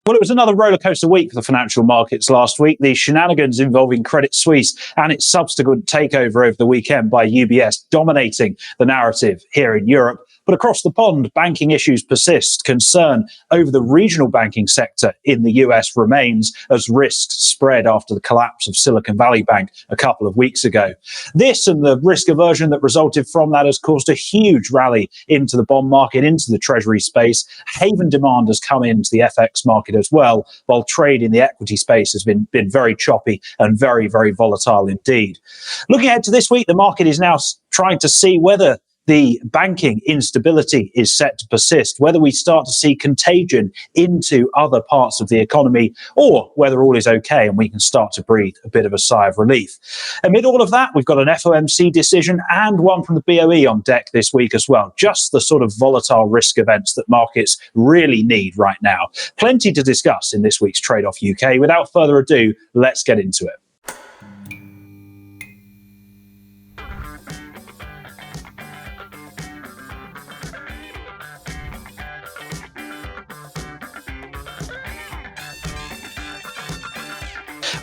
Well, it was another rollercoaster week for the financial markets last week. The shenanigans involving Credit Suisse and its subsequent takeover over the weekend by UBS dominating the narrative here in Europe. But across the pond, banking issues persist. Concern over the regional banking sector in the US remains as risks spread after the collapse of Silicon Valley Bank a couple of weeks ago. This and the risk aversion that resulted from that has caused a huge rally into the bond market, into the treasury space. Haven demand has come into the FX market as well, while trade in the equity space has been very choppy and very, very volatile indeed. Looking ahead to this week, the market is now trying to see whether the banking instability is set to persist, whether we start to see contagion into other parts of the economy, or whether all is okay and we can start to breathe a bit of a sigh of relief. Amid all of that, we've got an FOMC decision and one from the BoE on deck this week as well. Just the sort of volatile risk events that markets really need right now. Plenty to discuss in this week's Trade Off UK. Without further ado, let's get into it.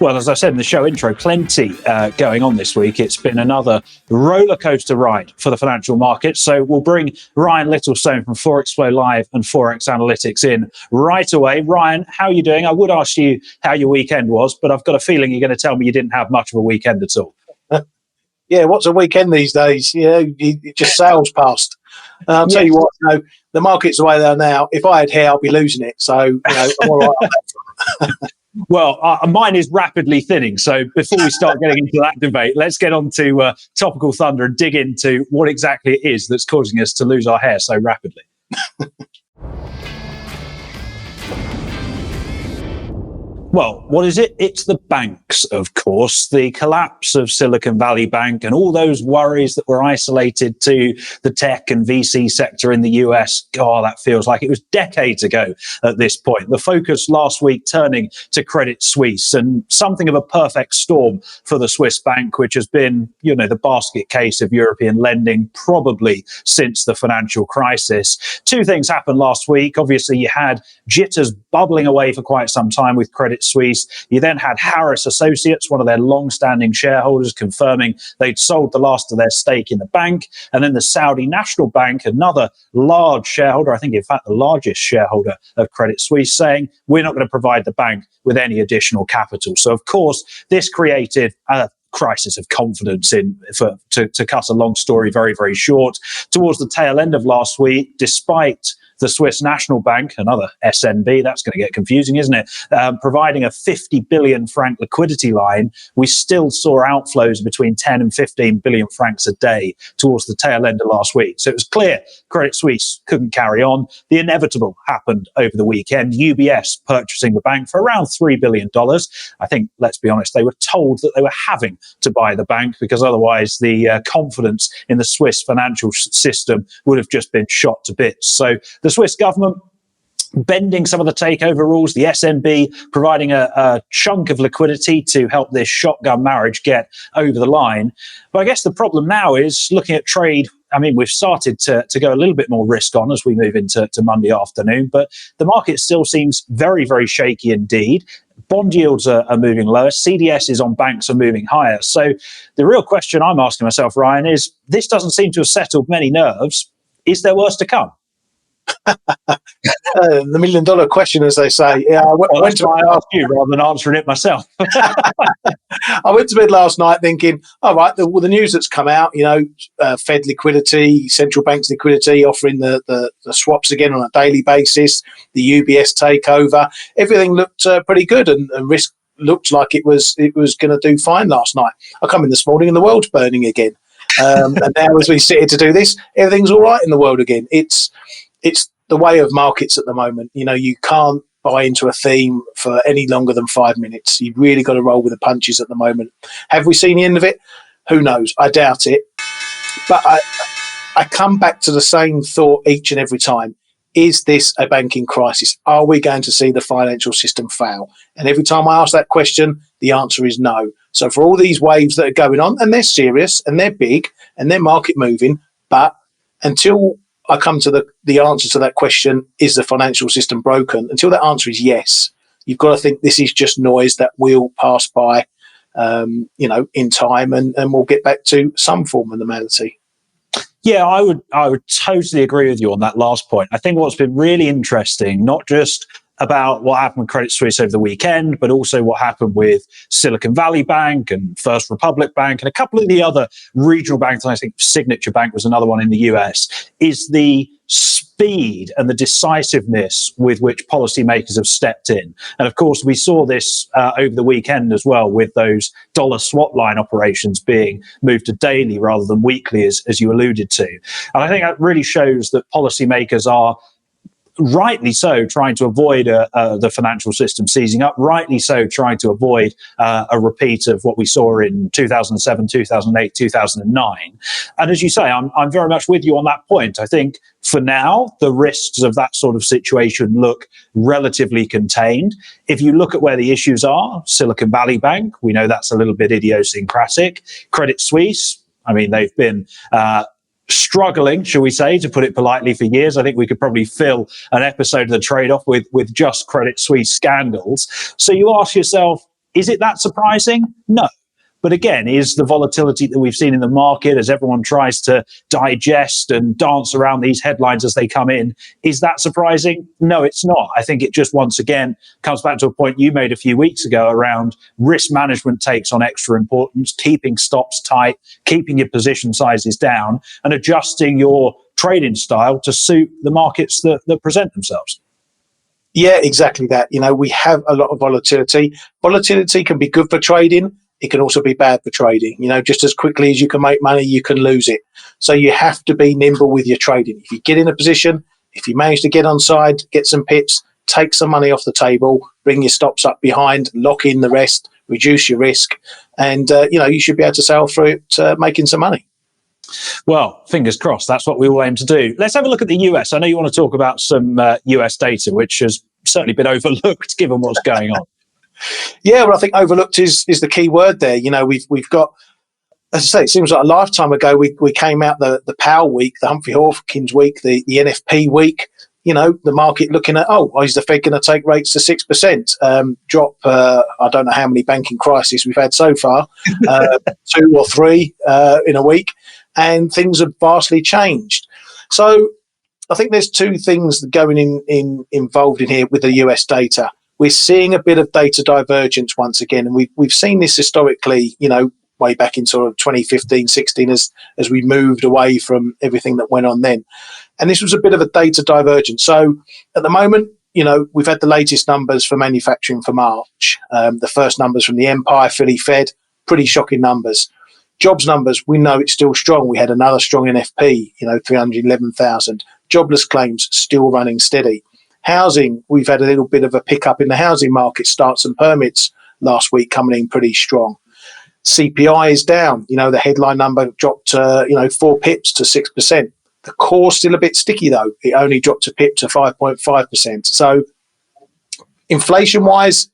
Well, as I said in the show intro, plenty going on this week. It's been another roller coaster ride for the financial markets. So we'll bring Ryan Littlestone from Forexflow Live and Forex Analytics in right away. Ryan, how are you doing? I would ask you how your weekend was, but I've got a feeling you're going to tell me you didn't have much of a weekend at all. Yeah, what's a weekend these days? You know, it just sails past. And I'll tell you what, you know, the market's the way they are now. If I had hair, I'd be losing it. So, you know, I'm all right. Well, mine is rapidly thinning. So before we start getting into that debate, let's get on to topical thunder and dig into what exactly it is that's causing us to lose our hair so rapidly. Well, what is it? It's the banks, of course. The collapse of Silicon Valley Bank and all those worries that were isolated to the tech and VC sector in the US. God, that feels like it was decades ago at this point. The focus last week turning to Credit Suisse, and something of a perfect storm for the Swiss bank, which has been, you know, the basket case of European lending probably since the financial crisis. Two things happened last week. Obviously, you had jitters bubbling away for quite some time with Credit Suisse. You then had Harris Associates, one of their long-standing shareholders, confirming they'd sold the last of their stake in the bank. And then the Saudi National Bank, another large shareholder, I think in fact the largest shareholder of Credit Suisse, saying we're not going to provide the bank with any additional capital. So of course this created a crisis of confidence to cut a long story very, very short. Towards the tail end of last week, despite the Swiss National Bank, another SNB, that's going to get confusing, isn't it? Providing a 50 billion franc liquidity line, we still saw outflows between 10 and 15 billion francs a day towards the tail end of last week. So it was clear Credit Suisse couldn't carry on. The inevitable happened over the weekend. UBS purchasing the bank for around $3 billion. I think, let's be honest, they were told that they were having to buy the bank because otherwise the confidence in the Swiss financial system would have just been shot to bits. So the Swiss government bending some of the takeover rules, the SNB providing a chunk of liquidity to help this shotgun marriage get over the line. But I guess the problem now is looking at trade. I mean, we've started to go a little bit more risk on as we move into Monday afternoon, but the market still seems very, very shaky indeed. Bond yields are moving lower. CDSs on banks are moving higher. So the real question I'm asking myself, Ryan, is this doesn't seem to have settled many nerves. Is there worse to come? The $1 million question, as they say. Yeah, I asked you rather than answering it myself. I went to bed last night thinking, all right, the news that's come out, you know, Fed liquidity, central banks liquidity, offering the swaps again on a daily basis, the UBS takeover, everything looked pretty good, and risk looked like it was going to do fine last night. I come in this morning and the world's burning again. And now as we sit here to do this, everything's all right in the world again. It's the way of markets at the moment. You know, you can't buy into a theme for any longer than 5 minutes. You've really got to roll with the punches at the moment. Have we seen the end of it? Who knows? I doubt it. But I come back to the same thought each and every time. Is this a banking crisis? Are we going to see the financial system fail? And every time I ask that question, the answer is no. So for all these waves that are going on, and they're serious and they're big and they're market moving, but until I come to the answer to that question, is the financial system broken? Until that answer is yes, you've got to think this is just noise that will pass by, in time, and we'll get back to some form of normality. Yeah, I would totally agree with you on that last point. I think what's been really interesting, not just about what happened with Credit Suisse over the weekend, but also what happened with Silicon Valley Bank and First Republic Bank and a couple of the other regional banks, and I think Signature Bank was another one in the US, is the speed and the decisiveness with which policymakers have stepped in. And of course, we saw this over the weekend as well, with those dollar swap line operations being moved to daily rather than weekly, as you alluded to. And I think that really shows that policymakers are rightly so trying to avoid the financial system seizing up, rightly so trying to avoid a repeat of what we saw in 2007, 2008, 2009. And as you say, I'm very much with you on that point. I think for now, the risks of that sort of situation look relatively contained. If you look at where the issues are, Silicon Valley Bank, we know that's a little bit idiosyncratic. Credit Suisse, I mean, they've been struggling, shall we say, to put it politely, for years. I think we could probably fill an episode of the trade-off with just Credit Suisse scandals. So you ask yourself, is it that surprising? No. But again, is the volatility that we've seen in the market as everyone tries to digest and dance around these headlines as they come in, is that surprising? No, it's not. I think it just once again comes back to a point you made a few weeks ago around risk management takes on extra importance, keeping stops tight, keeping your position sizes down, and adjusting your trading style to suit the markets that present themselves. Yeah, exactly that. We have a lot of volatility. Volatility can be good for trading. It can also be bad for trading. Just as quickly as you can make money, you can lose it. So you have to be nimble with your trading. If you get in a position, if you manage to get on side, get some pips, take some money off the table, bring your stops up behind, lock in the rest, reduce your risk, and you should be able to sail through it making some money. Well, fingers crossed. That's what we all aim to do. Let's have a look at the US. I know you want to talk about some US data, which has certainly been overlooked given what's going on. Yeah, well, I think overlooked is the key word there. We've got, as I say, it seems like a lifetime ago we came out the Powell week, the Humphrey Hawkins week, the NFP week. The market looking at, is the Fed going to take rates to 6%? Drop, I don't know how many banking crises we've had so far, 2 or 3 in a week, and things have vastly changed. So I think there's 2 things going involved in here with the US data. We're seeing a bit of data divergence once again, and we've seen this historically, way back in sort of 2015, 16, as we moved away from everything that went on then. And this was a bit of a data divergence. So at the moment, we've had the latest numbers for manufacturing for March. The first numbers from the Empire, Philly Fed, pretty shocking numbers. Jobs numbers, we know it's still strong. We had another strong NFP, 311,000. Jobless claims still running steady. Housing, we've had a little bit of a pickup in the housing market, starts and permits last week coming in pretty strong. CPI is down. The headline number dropped 4 pips to 6%. The core's still a bit sticky though. It only dropped a pip to 5.5%. So inflation-wise,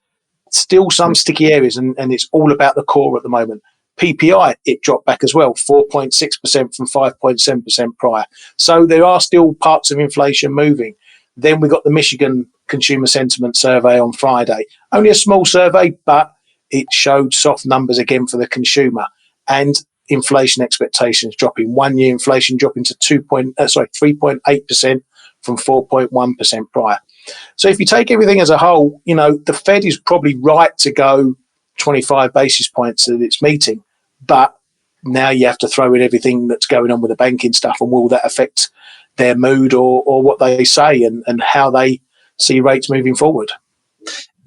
still some sticky areas, and it's all about the core at the moment. PPI, it dropped back as well, 4.6% from 5.7% prior. So there are still parts of inflation moving. Then we got the Michigan Consumer Sentiment Survey on Friday. Only a small survey, but it showed soft numbers again for the consumer, and inflation expectations dropping. 1-year inflation dropping to 3.8% from 4.1% prior. So if you take everything as a whole, the Fed is probably right to go 25 basis points at its meeting, but now you have to throw in everything that's going on with the banking stuff, and will that affect their mood or what they say and how they see rates moving forward?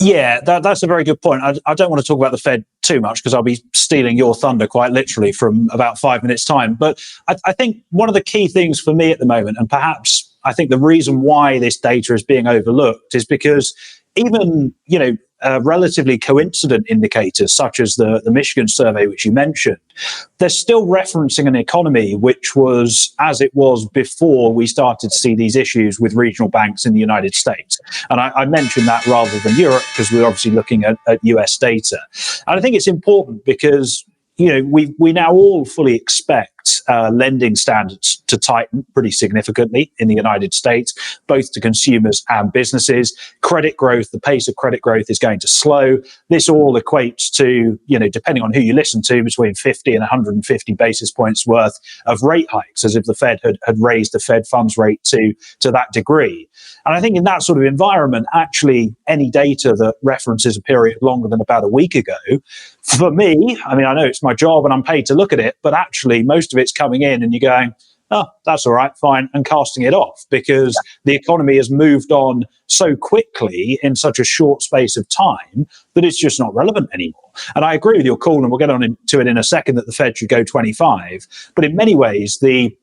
Yeah, that's a very good point. I don't want to talk about the Fed too much because I'll be stealing your thunder quite literally from about 5 minutes' time. But I think one of the key things for me at the moment, and perhaps I think the reason why this data is being overlooked, is because even, relatively coincident indicators such as the Michigan survey, which you mentioned, they're still referencing an economy which was as it was before we started to see these issues with regional banks in the United States. And I mentioned that rather than Europe because we're obviously looking at US data. And I think it's important because we now all fully expect expect lending standards to tighten pretty significantly in the United States, both to consumers and businesses. Credit growth, the pace of credit growth is going to slow. This all equates to, depending on who you listen to, between 50 and 150 basis points worth of rate hikes, as if the Fed had raised the Fed funds rate to that degree. And I think in that sort of environment, actually, any data that references a period longer than about a week ago, for me, I mean, I know it's my job and I'm paid to look at it, but actually most of it's coming in and you're going, oh, that's all right, fine, and casting it off, because the economy has moved on so quickly in such a short space of time that it's just not relevant anymore. And I agree with your call, and we'll get on to it in a second, that the Fed should go 25. But in many ways, the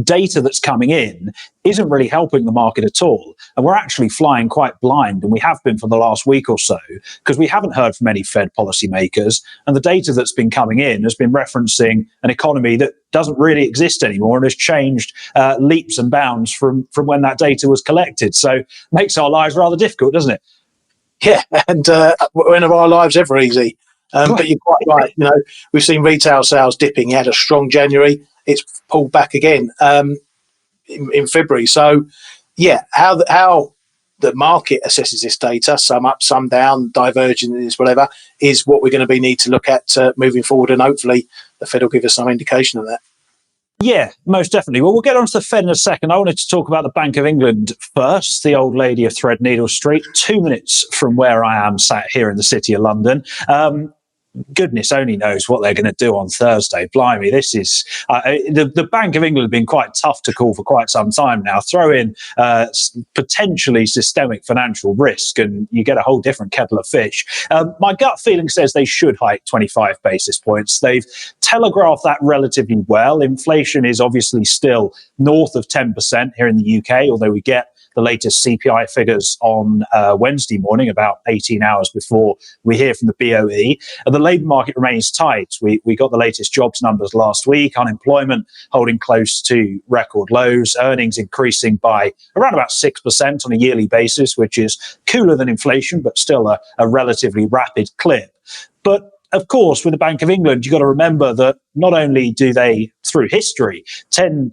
data that's coming in isn't really helping the market at all. And we're actually flying quite blind, and we have been for the last week or so, because we haven't heard from any Fed policymakers. And the data that's been coming in has been referencing an economy that doesn't really exist anymore and has changed leaps and bounds from when that data was collected. So makes our lives rather difficult, doesn't it? Yeah, and when are our lives ever easy? But you're quite right. We've seen retail sales dipping. You had a strong January. It's pulled back again in February. So, yeah, how the market assesses this data, some up, some down, divergence, whatever, is what we're going to need to look at moving forward. And hopefully the Fed will give us some indication of that. Yeah, most definitely. Well, we'll get on to the Fed in a second. I wanted to talk about the Bank of England first, the old lady of Threadneedle Street, 2 minutes from where I am sat here in the city of London. Goodness only knows what they're going to do on Thursday. Blimey, this is the Bank of England have been quite tough to call for quite some time now. Throw in potentially systemic financial risk and you get a whole different kettle of fish. My gut feeling says they should hike 25 basis points. They've telegraphed that relatively well. Inflation is obviously still north of 10% here in the UK, although we get the latest CPI figures on Wednesday morning, about 18 hours before we hear from the BoE. And the labour market remains tight. We got the latest jobs numbers last week, unemployment holding close to record lows, earnings increasing by around about 6% on a yearly basis, which is cooler than inflation, but still a relatively rapid clip. But of course, with the Bank of England, you've got to remember that not only do they, through history,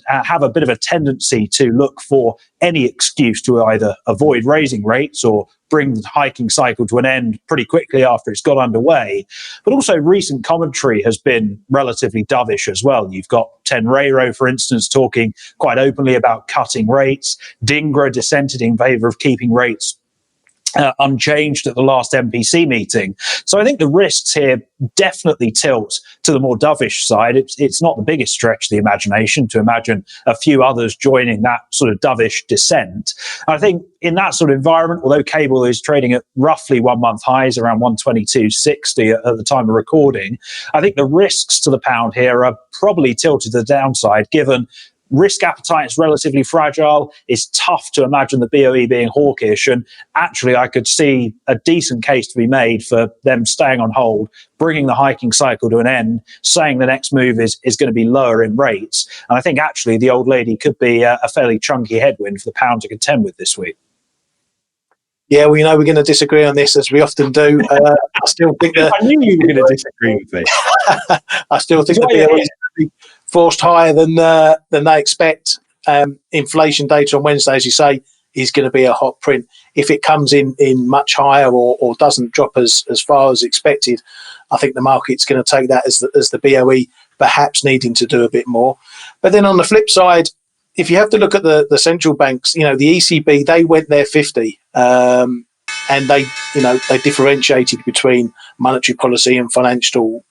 have a bit of a tendency to look for any excuse to either avoid raising rates or bring the hiking cycle to an end pretty quickly after it's got underway, but also recent commentary has been relatively dovish as well. You've got Tenreiro, for instance, talking quite openly about cutting rates. Dingra dissented in favour of keeping rates unchanged at the last MPC meeting. So I think the risks here definitely tilt to the more dovish side. It's not the biggest stretch of the imagination to imagine a few others joining that sort of dovish dissent. I think in that sort of environment, although cable is trading at roughly 1 month highs around 122.60 at the time of recording, I think the risks to the pound here are probably tilted to the downside, given risk appetite is relatively fragile. It's tough to imagine the BoE being hawkish. And actually, I could see a decent case to be made for them staying on hold, bringing the hiking cycle to an end, saying the next move is going to be lower in rates. And I think actually the old lady could be a fairly chunky headwind for the pound to contend with this week. Yeah, well, we're going to disagree on this, as we often do. I still think that I knew you were going to disagree with me. I still think the BoE is going to be forced higher than they expect. Inflation data on Wednesday, as you say, is going to be a hot print. If it comes in much higher or doesn't drop as far as expected, I think the market's going to take that as the BoE perhaps needing to do a bit more. But then on the flip side, if you have to look at the central banks, the ECB, they went there 50, and they differentiated between monetary policy and financial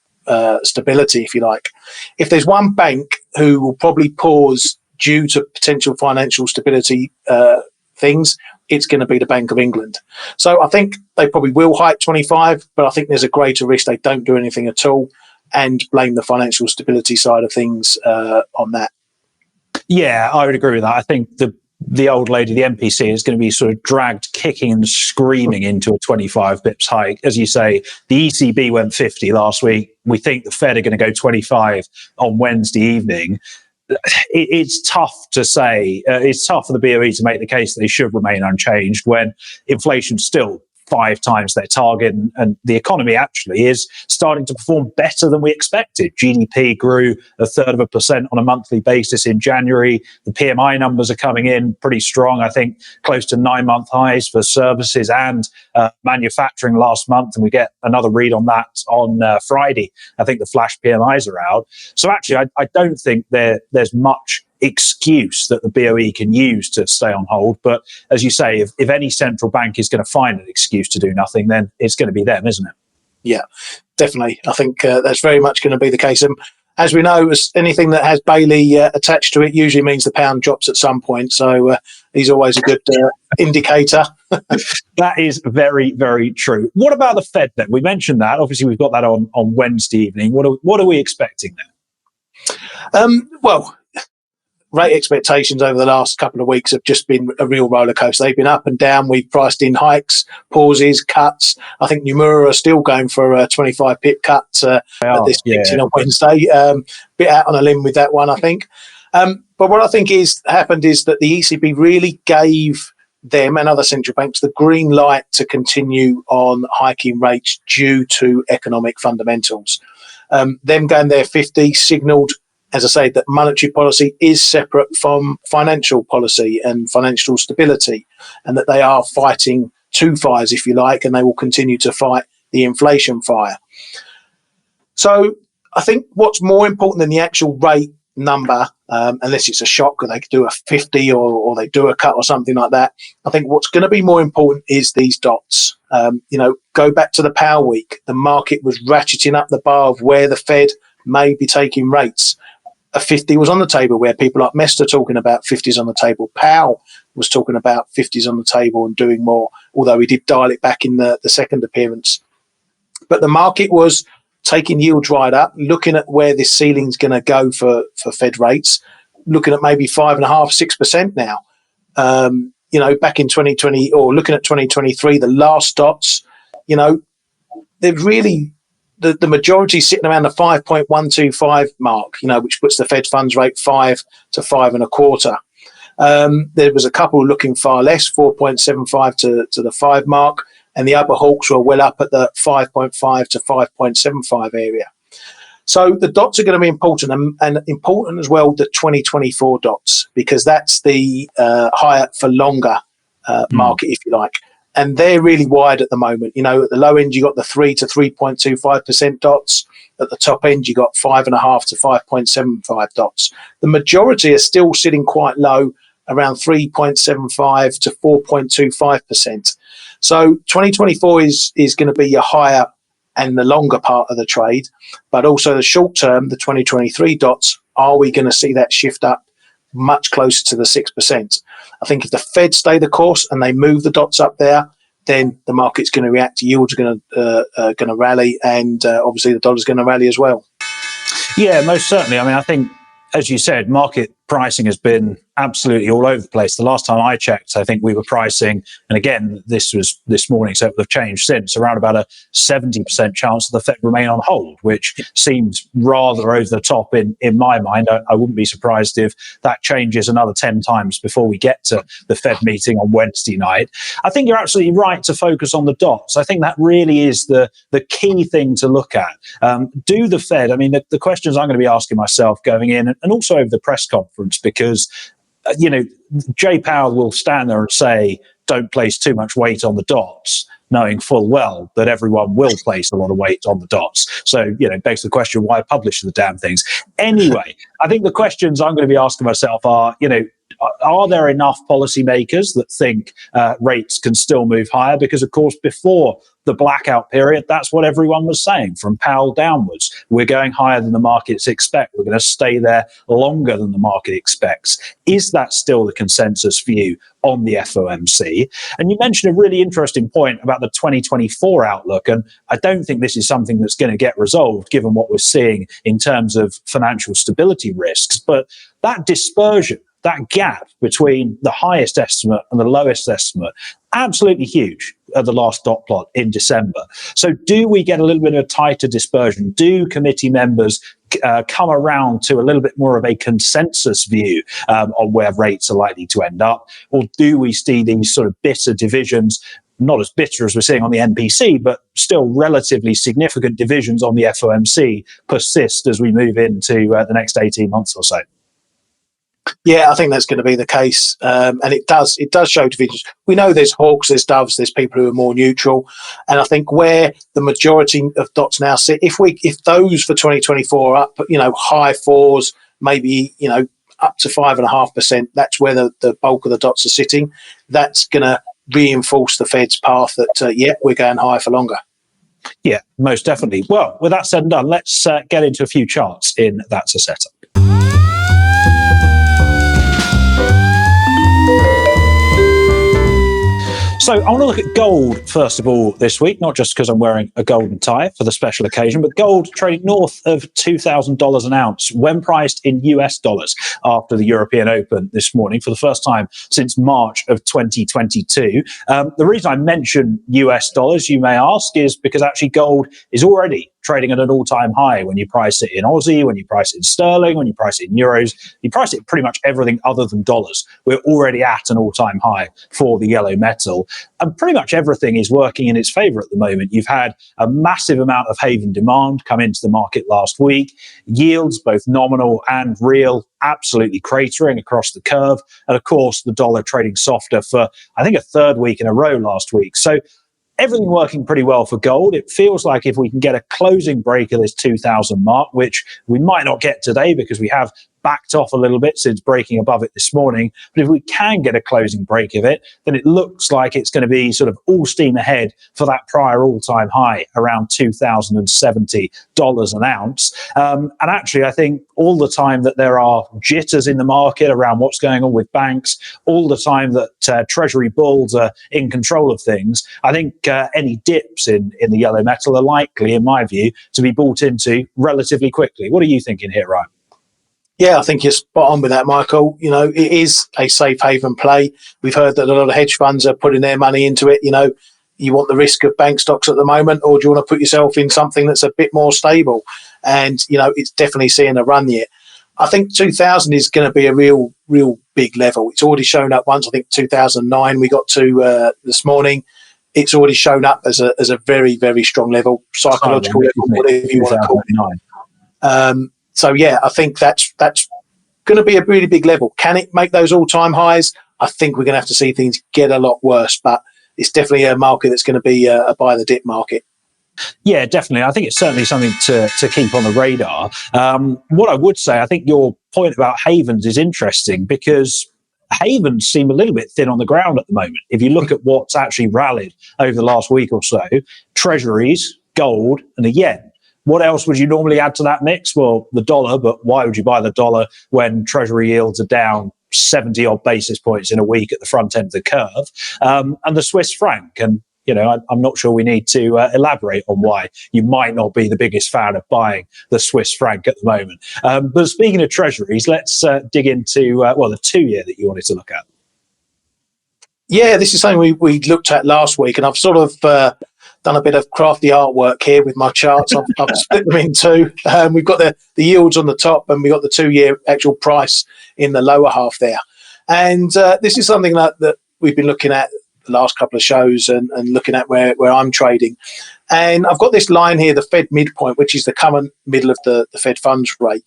stability, if you like. If there's one bank who will probably pause due to potential financial stability things, it's going to be the Bank of England. So I think they probably will hike 25, but I think there's a greater risk they don't do anything at all and blame the financial stability side of things on that. Yeah, I would agree with that. I think the old lady, the MPC, is going to be sort of dragged kicking and screaming into a 25 bips hike. As you say, the ECB went 50 last week. We think the Fed are going to go 25 on Wednesday evening. It's tough to say. It's tough for the BoE to make the case that they should remain unchanged when inflation's still 5 times their target, and the economy actually is starting to perform better than we expected. GDP grew 1/3% on a monthly basis in January. The PMI numbers are coming in pretty strong, I think close to 9-month highs for services and manufacturing last month, and we get another read on that on Friday. I think the flash PMIs are out. So actually, I don't think there's much excuse that the BoE can use to stay on hold. But as you say, if any central bank is going to find an excuse to do nothing, then it's going to be them, isn't it? Yeah, definitely. I think that's very much going to be the case. And as we know, anything that has Bailey attached to it usually means the pound drops at some point. So he's always a good indicator. That is very, very true. What about the Fed then? We mentioned that. Obviously, we've got that on Wednesday evening. What are we expecting there? Well, rate expectations over the last couple of weeks have just been a real roller coaster. They've been up and down. We've priced in hikes, pauses, cuts. I think Nomura are still going for a 25 pip cut at this meeting on Wednesday. Bit out on a limb with that one, I think. But what I think happened is that the ECB really gave them and other central banks the green light to continue on hiking rates due to economic fundamentals. Them going there 50 signalled, as I say, that monetary policy is separate from financial policy and financial stability, and that they are fighting two fires, if you like, and they will continue to fight the inflation fire. So I think what's more important than the actual rate number, unless it's a shock or they could do a 50 or they do a cut or something like that, I think what's going to be more important is these dots. Go back to the Power Week. The market was ratcheting up the bar of where the Fed may be taking rates. A 50 was on the table, where people like Mester talking about 50s on the table. Powell was talking about 50s on the table and doing more, although he did dial it back in the second appearance. But the market was taking yields right up, looking at where this ceiling's going to go for Fed rates, looking at maybe 5.5%, 6% now. Back in 2020, or looking at 2023, the last dots, they've really... The majority is sitting around the 5.125 mark, which puts the Fed funds rate 5 to 5.25. There was a couple looking far less, 4.75 to the 5 mark, and the upper hawks were well up at the 5.5 to 5.75 area. So the dots are going to be important, and important as well, the 2024 dots, because that's the higher for longer market, if you like. And they're really wide at the moment. At the low end, you got the 3 to 3.25% dots. At the top end, you got 5.5 to 5.75 dots. The majority are still sitting quite low, around 3.75 to 4.25%. So 2024 is going to be your higher and the longer part of the trade, but also the short term, the 2023 dots. Are we going to see that shift up much closer to the 6%? I think if the Fed stay the course and they move the dots up there, then the market's going to react. Yields are going to rally, and obviously the dollar's going to rally as well. Yeah, most certainly. I think, as you said, market pricing has been absolutely all over the place. The last time I checked, I think we were pricing, and again, this was this morning, so it will have changed since, around about a 70% chance that the Fed remain on hold, which seems rather over the top in my mind. I wouldn't be surprised if that changes another 10 times before we get to the Fed meeting on Wednesday night. I think you're absolutely right to focus on the dots. I think that really is the key thing to look at. Do the Fed, the questions I'm going to be asking myself going in, and also over the press conference, because Jay Powell will stand there and say, don't place too much weight on the dots, knowing full well that everyone will place a lot of weight on the dots. So, begs the question, why publish the damn things? Anyway, I think the questions I'm going to be asking myself are, are there enough policymakers that think rates can still move higher? Because, of course, before the blackout period, that's what everyone was saying, from Powell downwards. We're going higher than the markets expect. We're going to stay there longer than the market expects. Is that still the consensus view on the FOMC? And you mentioned a really interesting point about the 2024 outlook. And I don't think this is something that's going to get resolved, given what we're seeing in terms of financial stability risks. But that dispersion, that gap between the highest estimate and the lowest estimate, absolutely huge at the last dot plot in December. So do we get a little bit of a tighter dispersion? Do committee members come around to a little bit more of a consensus view on where rates are likely to end up? Or do we see these sort of bitter divisions not as bitter as we're seeing on the NPC, but still relatively significant divisions on the FOMC persist as we move into the next 18 months or so. Yeah, I think that's going to be the case, and it does show divisions. We know there's hawks, there's doves, there's people who are more neutral, and I think where the majority of dots now sit, if those for 2024 are up, high fours, maybe up to 5.5%, that's where the bulk of the dots are sitting. That's going to reinforce the Fed's path that we're going higher for longer. Yeah, most definitely. Well, with that said and done, let's get into a few charts in That's a Setup. So I want to look at gold, first of all, this week, not just because I'm wearing a golden tie for the special occasion, but gold trading north of $2,000 an ounce when priced in US dollars after the European Open this morning for the first time since March of 2022. The reason I mention US dollars, you may ask, is because actually gold is already trading at an all-time high when you price it in Aussie, when you price it in sterling, when you price it in euros, you price it in pretty much everything other than dollars. We're already at an all-time high for the yellow metal. And pretty much everything is working in its favor at the moment. You've had a massive amount of haven demand come into the market last week. Yields, both nominal and real, absolutely cratering across the curve. And of course, the dollar trading softer for, I think, a third week in a row last week. So everything working pretty well for gold. It feels like if we can get a closing break of this 2,000 mark, which we might not get today because we have backed off a little bit since breaking above it this morning. But if we can get a closing break of it, then it looks like it's going to be sort of all steam ahead for that prior all-time high around $2,070 an ounce. And actually, I think all the time that there are jitters in the market around what's going on with banks, all the time that Treasury bulls are in control of things, I think any dips in the yellow metal are likely, in my view, to be bought into relatively quickly. What are you thinking here, Ryan? Yeah, I think you're spot on with that, Michael. It is a safe haven play. We've heard that a lot of hedge funds are putting their money into it. You want the risk of bank stocks at the moment, or do you want to put yourself in something that's a bit more stable? And, it's definitely seeing a run yet. I think 2000 is going to be a real big level. It's already shown up once. I think 2009 we got to this morning. It's already shown up as a very, very strong level, psychological level, whatever you want to call it. So, yeah, I think that's going to be a really big level. Can it make those all-time highs? I think we're going to have to see things get a lot worse, but it's definitely a market that's going to be a buy the dip market. Yeah, definitely. I think it's certainly something to keep on the radar. What I would say, I think your point about havens is interesting because havens seem a little bit thin on the ground at the moment. If you look at what's actually rallied over the last week or so, treasuries, gold, and the yen. What else would you normally add to that mix? Well, the dollar, but why would you buy the dollar when treasury yields are down 70 odd basis points in a week at the front end of the curve? And the Swiss franc. And, I'm not sure we need to elaborate on why you might not be the biggest fan of buying the Swiss franc at the moment. But speaking of treasuries, let's dig into, the 2-year that you wanted to look at. Yeah, this is something we looked at last week, and I've sort of done a bit of crafty artwork here with my charts. I've split them in two. We've got the yields on the top, and we've got the 2-year actual price in the lower half there. And this is something that we've been looking at the last couple of shows and looking at where I'm trading. And I've got this line here, the Fed midpoint, which is the current middle of the Fed funds rate.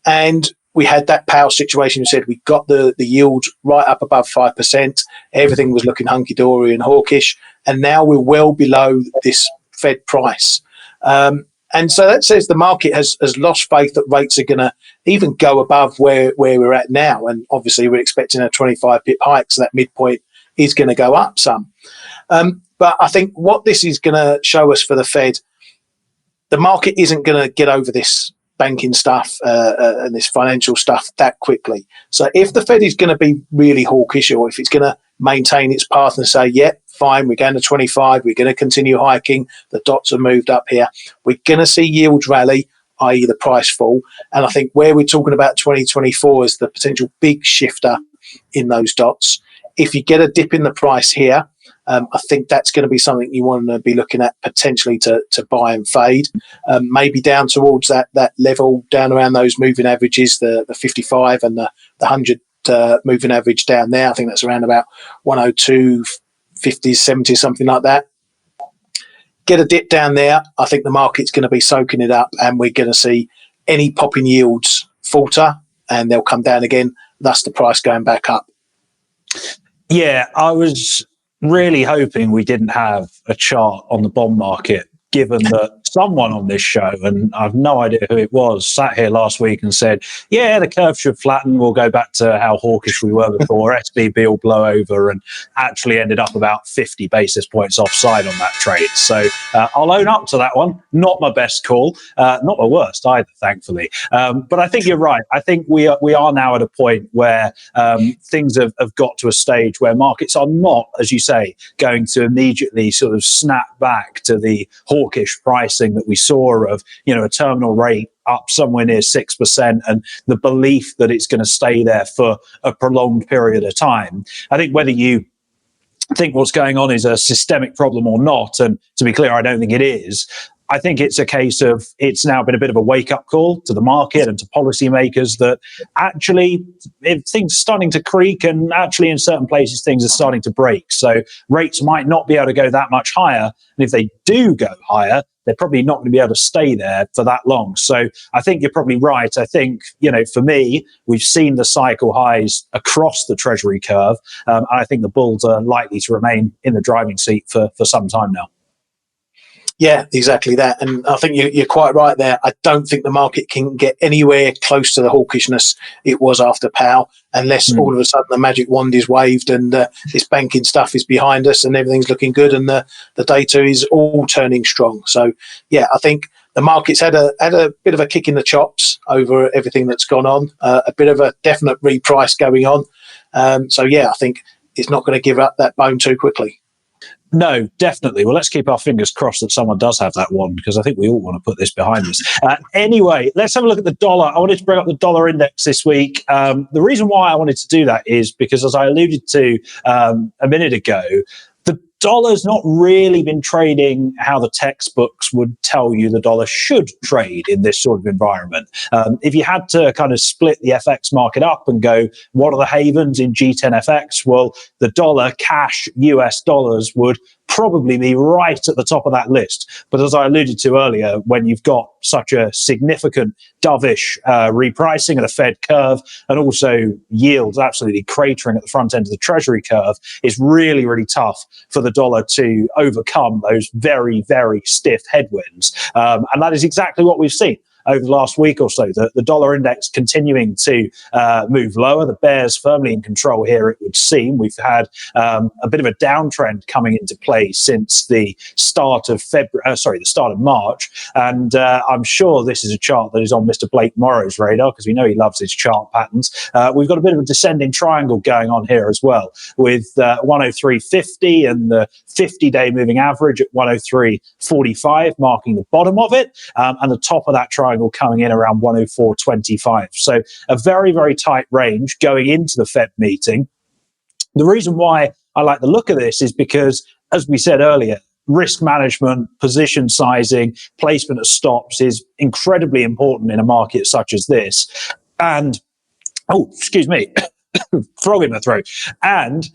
And we had that Powell situation. We said we got the yield right up above 5%. Everything was looking hunky-dory and hawkish. And now we're well below this Fed price. And so that says the market has lost faith that rates are going to even go above where we're at now. And obviously we're expecting a 25 pip hike, so that midpoint is going to go up some. But I think what this is going to show us for the Fed, the market isn't going to get over this banking stuff and this financial stuff that quickly. So if the Fed is going to be really hawkish, or if it's going to maintain its path and say, yeah, fine, we're going to 25, we're going to continue hiking, the dots have moved up here, we're going to see yields rally, i.e. the price fall. And I think where we're talking about 2024 is the potential big shifter in those dots. If you get a dip in the price here, I think that's going to be something you want to be looking at potentially to buy and fade. Maybe down towards that level, down around those moving averages, the 55 and the 100 moving average down there. I think that's around about 102.50 50s, 70s, something like that. Get a dip down there, I think the market's going to be soaking it up, and we're going to see any popping yields falter, and they'll come down again, thus the price going back up. Yeah, I was really hoping we didn't have a chart on the bond market, given that someone on this show, and I've no idea who it was, sat here last week and said, yeah, the curve should flatten. We'll go back to how hawkish we were before. SBB will blow over, and actually ended up about 50 basis points offside on that trade. So I'll own up to that one. Not my best call, not my worst either, thankfully. But I think you're right. I think we are now at a point where things have got to a stage where markets are not, as you say, going to immediately sort of snap back to the hawkish pricing that we saw of, a terminal rate up somewhere near 6%, and the belief that it's going to stay there for a prolonged period of time. I think whether you think what's going on is a systemic problem or not, and to be clear, I don't think it is. I think it's a case of it's now been a bit of a wake-up call to the market and to policymakers that actually if things are starting to creak, and actually in certain places things are starting to break. So rates might not be able to go that much higher. And if they do go higher, they're probably not going to be able to stay there for that long. So I think you're probably right. I think, for me, we've seen the cycle highs across the Treasury curve. And I think the bulls are likely to remain in the driving seat for some time now. Yeah, exactly that. And I think you're quite right there. I don't think the market can get anywhere close to the hawkishness it was after Powell, unless all of a sudden the magic wand is waved and this banking stuff is behind us and everything's looking good and the data is all turning strong. So, yeah, I think the market's had a bit of a kick in the chops over everything that's gone on, a bit of a definite reprice going on. So, yeah, I think it's not going to give up that bone too quickly. No, definitely. Well, let's keep our fingers crossed that someone does have that one, because I think we all want to put this behind us. Anyway, let's have a look at the dollar. I wanted to bring up the dollar index this week. The reason why I wanted to do that is because, as I alluded to a minute ago, the dollar's not really been trading how the textbooks would tell you the dollar should trade in this sort of environment. If you had to kind of split the FX market up and go, what are the havens in G10FX? Well, the dollar, cash, US dollars would probably be right at the top of that list. But as I alluded to earlier, when you've got such a significant dovish repricing of the Fed curve, and also yields absolutely cratering at the front end of the Treasury curve, it's really, really tough for the dollar to overcome those very, very stiff headwinds. And that is exactly what we've seen over the last week or so. The dollar index continuing to move lower. The bears firmly in control here, it would seem. We've had a bit of a downtrend coming into play since the start of the start of March. And I'm sure this is a chart that is on Mr. Blake Morrow's radar, because we know he loves his chart patterns. We've got a bit of a descending triangle going on here as well, with 103.50 and the 50-day moving average at 103.45 marking the bottom of it, and the top of that triangle coming in around 104.25. So a very, very tight range going into the Fed meeting. The reason why I like the look of this is because, as we said earlier, risk management, position sizing, placement of stops is incredibly important in a market such as this. And, frog in the throat. And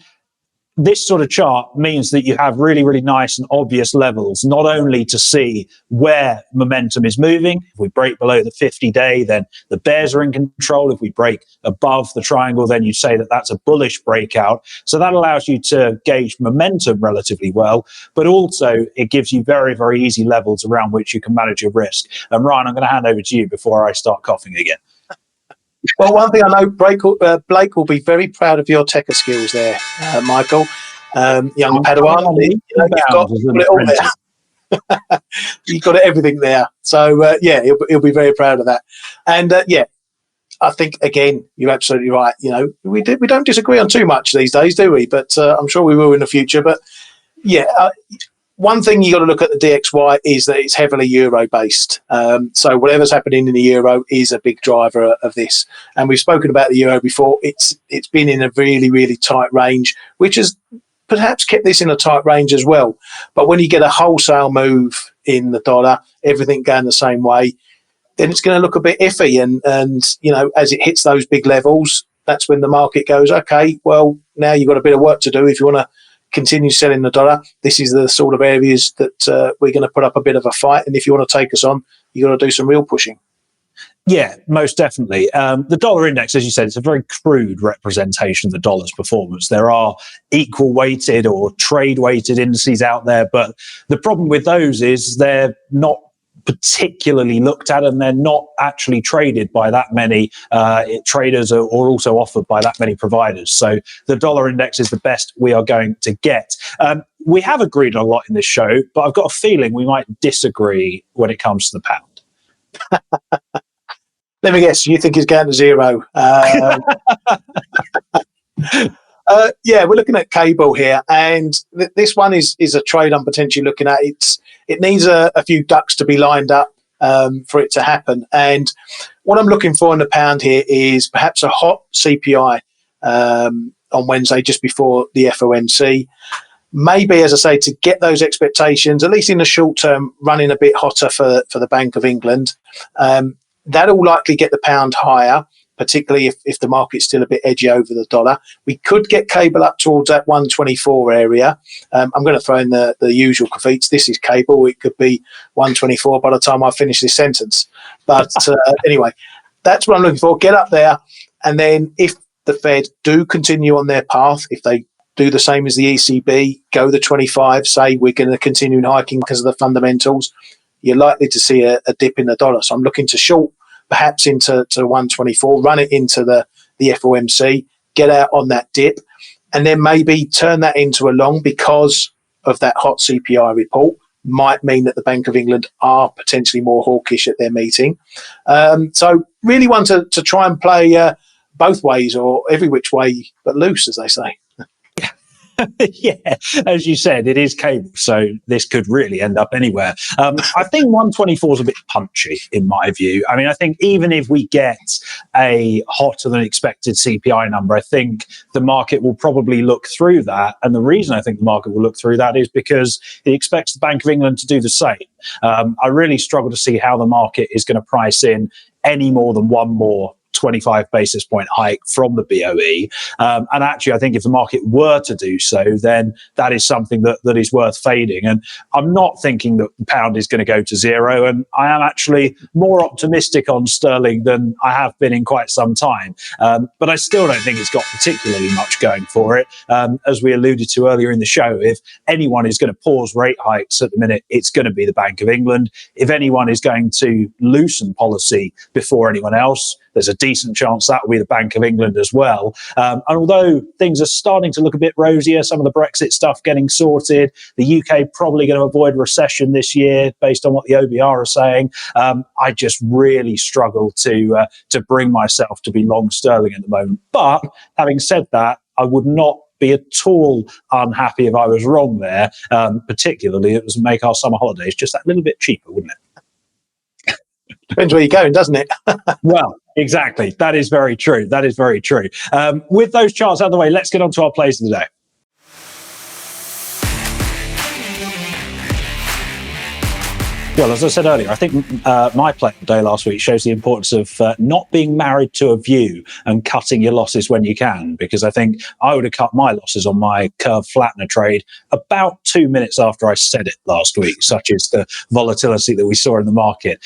this sort of chart means that you have really, really nice and obvious levels, not only to see where momentum is moving. If we break below the 50-day, then the bears are in control. If we break above the triangle, then you say that that's a bullish breakout. So that allows you to gauge momentum relatively well, but also it gives you very, very easy levels around which you can manage your risk. And Ryan, I'm going to hand over to you before I start coughing again. Well, one thing I know, Blake will be very proud of your techer skills there, Michael. Young Padawan, you've got it all there. You've got everything there. So, he'll be very proud of that. And, I think, again, you're absolutely right. We don't disagree on too much these days, do we? But I'm sure we will in the future. But, one thing you got to look at the DXY is that it's heavily euro-based. So whatever's happening in the euro is a big driver of this. And we've spoken about the euro before. It's been in a really, really tight range, which has perhaps kept this in a tight range as well. But when you get a wholesale move in the dollar, everything going the same way, then it's going to look a bit iffy. And as it hits those big levels, that's when the market goes, okay, well, now you've got a bit of work to do if you want to continue selling the dollar, this is the sort of areas that we're going to put up a bit of a fight. And if you want to take us on, you've got to do some real pushing. Yeah, most definitely. The dollar index, as you said, it's a very crude representation of the dollar's performance. There are equal weighted or trade weighted indices out there, but the problem with those is they're not particularly looked at, and they're not actually traded by that many traders, or also offered by that many providers. So the dollar index is the best we are going to get. We have agreed a lot in this show, but I've got a feeling we might disagree when it comes to the pound. Let me guess, you think it's going to zero? Yeah, we're looking at cable here, and this one is a trade I'm potentially looking at. It needs a few ducks to be lined up for it to happen. And what I'm looking for in the pound here is perhaps a hot CPI on Wednesday, just before the FOMC. Maybe, as I say, to get those expectations, at least in the short term, running a bit hotter for the Bank of England. That'll likely get the pound higher, particularly if the market's still a bit edgy over the dollar. We could get cable up towards that 124 area. I'm going to throw in the usual caveats. This is cable. It could be 124 by the time I finish this sentence. But anyway, that's what I'm looking for. Get up there. And then if the Fed do continue on their path, if they do the same as the ECB, go the 25, say we're going to continue hiking because of the fundamentals, you're likely to see a dip in the dollar. So I'm looking to short perhaps into 124, run it into the FOMC, get out on that dip, and then maybe turn that into a long because of that hot CPI report. Might mean that the Bank of England are potentially more hawkish at their meeting. So really want to try and play both ways, or every which way but loose, as they say. Yeah, as you said, it is cable, so this could really end up anywhere. I think 124 is a bit punchy, in my view. I mean, I think even if we get a hotter than expected CPI number, I think the market will probably look through that. And the reason I think the market will look through that is because it expects the Bank of England to do the same. I really struggle to see how the market is going to price in any more than one more 25 basis point hike from the BoE. And actually, I think if the market were to do so, then that is something that is worth fading. And I'm not thinking that the pound is going to go to zero. And I am actually more optimistic on sterling than I have been in quite some time. But I still don't think it's got particularly much going for it. As we alluded to earlier in the show, if anyone is going to pause rate hikes at the minute, it's going to be the Bank of England. If anyone is going to loosen policy before anyone else, there's a decent chance that will be the Bank of England as well. And although things are starting to look a bit rosier, some of the Brexit stuff getting sorted, the UK probably going to avoid recession this year based on what the OBR are saying. I just really struggle to bring myself to be long sterling at the moment. But having said that, I would not be at all unhappy if I was wrong there. Particularly, it would make our summer holidays just that little bit cheaper, wouldn't it? Depends where you're going, doesn't it? Well, exactly. That is very true. That is very true. With those charts out of the way, let's get on to our plays of the day. Well, as I said earlier, I think my play of the day last week shows the importance of not being married to a view and cutting your losses when you can, because I think I would have cut my losses on my curve flattener trade about 2 minutes after I said it last week, such as the volatility that we saw in the market.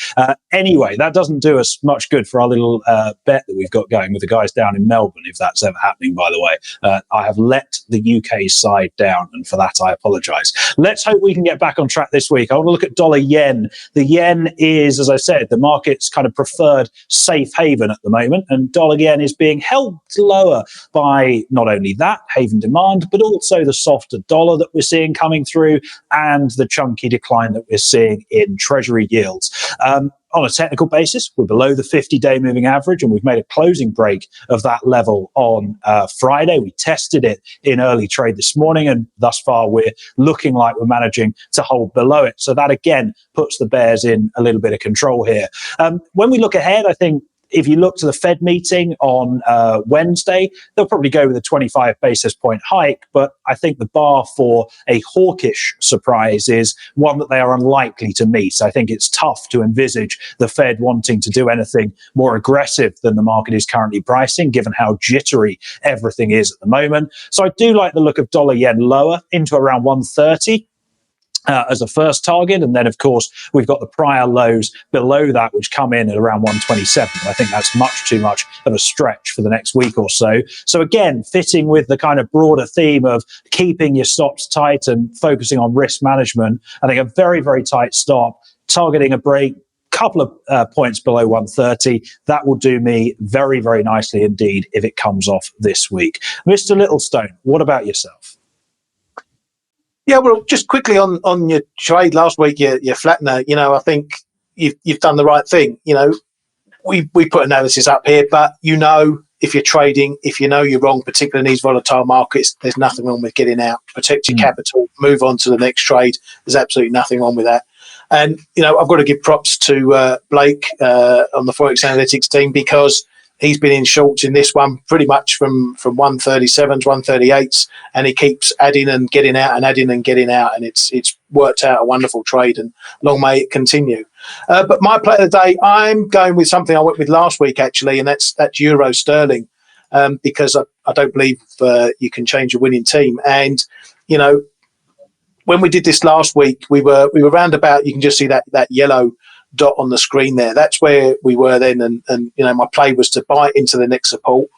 Anyway, that doesn't do us much good for our little bet that we've got going with the guys down in Melbourne, if that's ever happening, by the way. I have let the UK side down, and for that I apologise. Let's hope we can get back on track this week. I want to look at dollar yen. The yen is, as I said, the market's kind of preferred safe haven at the moment, and dollar yen is being held lower by not only that haven demand, but also the softer dollar that we're seeing coming through and the chunky decline that we're seeing in treasury yields. On a technical basis, we're below the 50-day moving average, and we've made a closing break of that level on Friday. We tested it in early trade this morning, and thus far we're looking like we're managing to hold below it. So that, again, puts the bears in a little bit of control here. When we look ahead, I think if you look to the Fed meeting on Wednesday, they'll probably go with a 25 basis point hike, but I think the bar for a hawkish surprise is one that they are unlikely to meet. I think it's tough to envisage the Fed wanting to do anything more aggressive than the market is currently pricing, given how jittery everything is at the moment. So I do like the look of dollar yen lower into around 130. As a first target. And then, of course, we've got the prior lows below that, which come in at around 127. I think that's much too much of a stretch for the next week or so. So again, fitting with the kind of broader theme of keeping your stops tight and focusing on risk management, I think a very, very tight stop, targeting a break, couple of points below 130. That will do me very, very nicely indeed if it comes off this week. Mr. Littlestone, what about yourself? Yeah, well, just quickly on your trade last week, your flattener, I think you've done the right thing. We put analysis up here, but if you're trading, if you're wrong, particularly in these volatile markets, there's nothing wrong with getting out, protect your capital, move on to the next trade. There's absolutely nothing wrong with that. And, I've got to give props to Blake on the Forex Analytics team, because he's been in shorts in this one pretty much from 137s, 138s, and he keeps adding and getting out and adding and getting out, and it's worked out a wonderful trade, and long may it continue. But my play of the day, I'm going with something I went with last week actually, and that's Euro Sterling, because I don't believe you can change a winning team. And when we did this last week, we were round about. You can just see that yellow dot on the screen there. That's where we were then, and my play was to buy into the next support,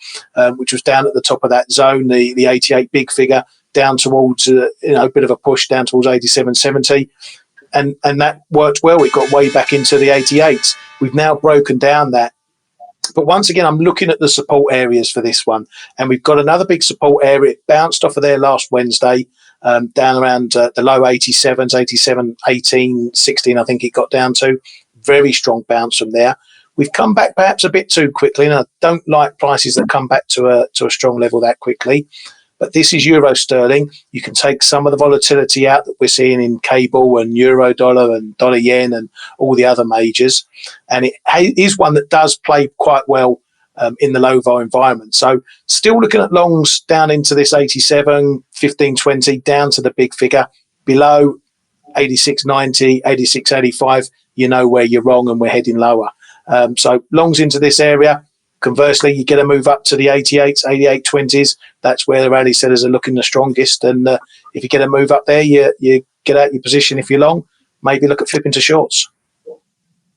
which was down at the top of that zone, the 88 big figure, down towards a bit of a push down towards 87.70, and that worked well. We got way back into the 88s. We've now broken down that, but once again, I'm looking at the support areas for this one, and we've got another big support area. It bounced off of there last Wednesday, down around the low 87s, 87, 18, 16, I think it got down to. Very strong bounce from there. We've come back perhaps a bit too quickly, and I don't like prices that come back to a strong level that quickly. But this is Euro Sterling. You can take some of the volatility out that we're seeing in cable and Euro Dollar and Dollar Yen and all the other majors, and it is one that does play quite well in the low vol environment. So still looking at longs down into this 87, 15.20, down to the big figure, below 86.90, 86.85. Where you're wrong, and we're heading lower. So longs into this area. Conversely, you get a move up to the 88s, 88.20s. That's where the rally sellers are looking the strongest. And if you get a move up there, you get out your position if you're long. Maybe look at flipping to shorts.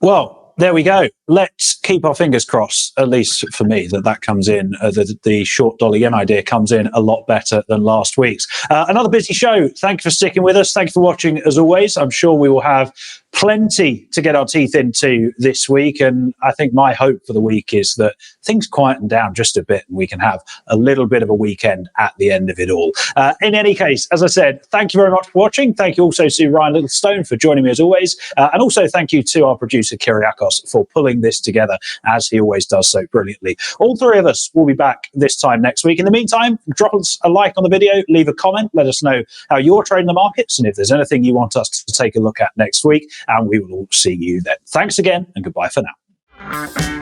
Well, there we go. Let's keep our fingers crossed, at least for me, that comes in, the short dollar yen idea comes in a lot better than last week's. Another busy show. Thank you for sticking with us. Thank you for watching, as always. I'm sure we will have plenty to get our teeth into this week, and I think my hope for the week is that things quieten down just a bit and we can have a little bit of a weekend at the end of it all. In any case, as I said, thank you very much for watching. Thank you also to Ryan Littlestone for joining me as always, and also thank you to our producer Kyriakos for pulling this together, as he always does so brilliantly. All three of us will be back this time next week. In the meantime, drop us a like on the video, leave a comment, let us know how you're trading the markets, and if there's anything you want us to take a look at next week, and we will all see you then. Thanks again, and goodbye for now.